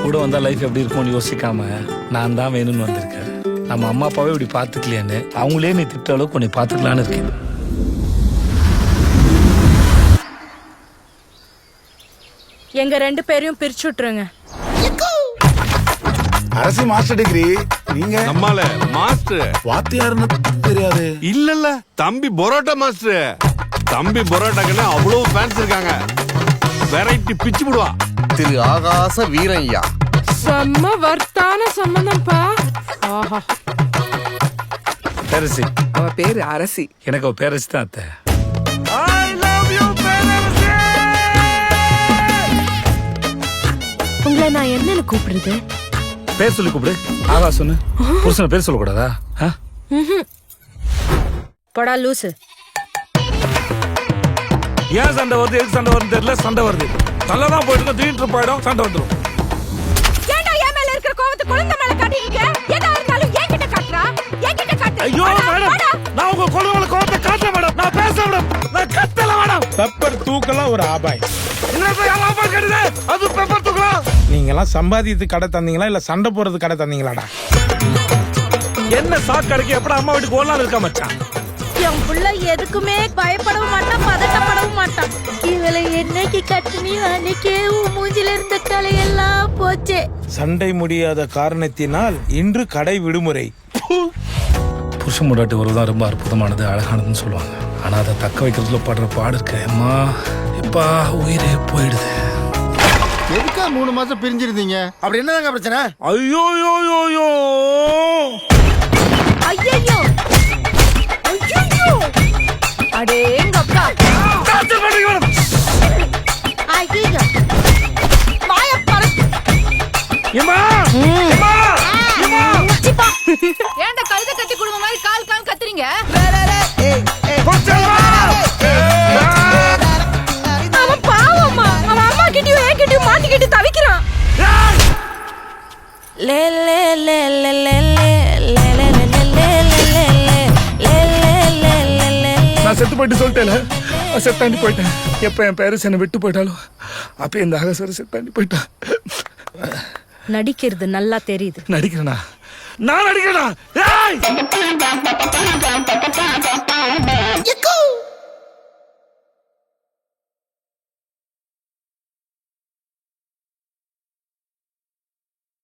கூட வந்தா லைஃப் எப்படி இருக்கும்னு யோசிக்காம நான் தான் வேணும்னு வந்திருக்கேன். நம்ம அம்மா அப்பாவே இப்படி பார்த்துக்கலையான்னு அவங்களே நீ திட்ட அளவுக்கு உன்னை பார்த்துக்கலான்னு இருக்கேன். எங்க 2 பேரையும் பிரிச்சு விட்டுருங்க. அரசி மாஸ்டர் டிகிரி, நீங்க நம்மால மாஸ்டர் வாத்தியாருன்னு தெரியாது. இல்ல தம்பி பரோட்டா மாஸ்டர். தம்பி பரோட்டாக்குன்னு அவ்வளவு ஃபேன்ஸ் இருக்காங்க. வெரைட்டி பிச்சு விடுவா. திரு ஆகாச வீரய்யா. செம்ம வர்த்தான சம்பந்தம்ப்பா. ஆஹா. பேரரசி. அவ பேரு அரசி. எனக்கு அவ பேரரசி தான் அத்தை. உங்களை நான் என்னன்னு கூப்பிடுறது? பேர் சொல்லி கூப்பிடு. ஆகா சொன்னு. புருஷனை பேர் சொல்லக்கூடாதா? போடா லூசு. ஏன் சண்டை வருது, எதுக்கு சண்டை வருது தெரியல. சண்டை வருது நல்லாதான் போயிட்டு திடீர்னு போயிடும், சண்டை வந்துடும். ஏன்டா என் மேல இருக்கிற கோவத்தை குழந்தை மேல காட்டிருக்க? எதா இருந்தாலும் என்கிட்ட காட்டுறா. என்கிட்ட காட்டு. ஐயோ மேடம், நான் உங்க குழந்தை கோவத்தை காட்டல மேடம். நான் பேச மேடம், நான் கத்தல மேடம். பெப்பர் தூக்கலாம் ஒரு ஆபாய். அது பெப்பர் தூக்கலாம். நீங்க எல்லாம் சம்பாதித்து கடை தந்தீங்களா இல்ல சண்டை போறது கடை தந்தீங்களாடா? என்ன சாக்கடைக்கு எப்படா அம்மா வீட்டுக்கு ஓடலாம் இருக்கா மச்சான்? என் புள்ள எதுக்குமே பயப்படவும் மாட்டான், பதட்டப்படவும் மாட்டான். இவளை என்னைக்கு கட்டுனி அன்னைக்கே உன் மூஞ்சில இருந்த கலையெல்லாம் போச்சே. சண்டை முடியாத காரணத்தினால் இன்று கடை விடுமுறை. புருஷ முடாட்டி உறவுதான் ரொம்ப அற்புதமானது, அழகானதுன்னு சொல்லுவாங்க. ஆனா அதை தக்க வைக்கிறதுல படுற பாடு இருக்கு அம்மா. இப்பா உயிரே போயிடுது. எதுக்கா 3 மாசம் பிரிஞ்சிருந்தீங்க? அப்படி என்னதாங்க பிரச்சனை? ஐயோ யோ யோ யோ. ஐயோ ஐயோ அடேங்கப்பா. ஐயோ மாய பரத்து. ஏமா ஏமா ஏமா முச்சிப்பா. ஏன்டா கழுத கட்டி குடும்ப மாதிரி கால் கால் கத்துறீங்க? அவன் பாவம்மா. அவன் அம்மா கிட்டயும் என் கிட்டயும் மாட்டிக்கிட்டு தவிக்கிறான். லே லே லே லே லே லே லே லே லே லே. நான் செத்து போயிட்டு சொல்லிட்டேல, செத்தாண்டி போயிட்டேன். எப்ப என் பேரஸ் என்னை விட்டு போயிட்டாலும் அப்ப இந்த ஆகாசர செத்தாண்டி போயிட்டான். நடிக்கிறது நல்லா தெரியுது. நடிக்கிறேனா? நான் நடிக்கிறேனா?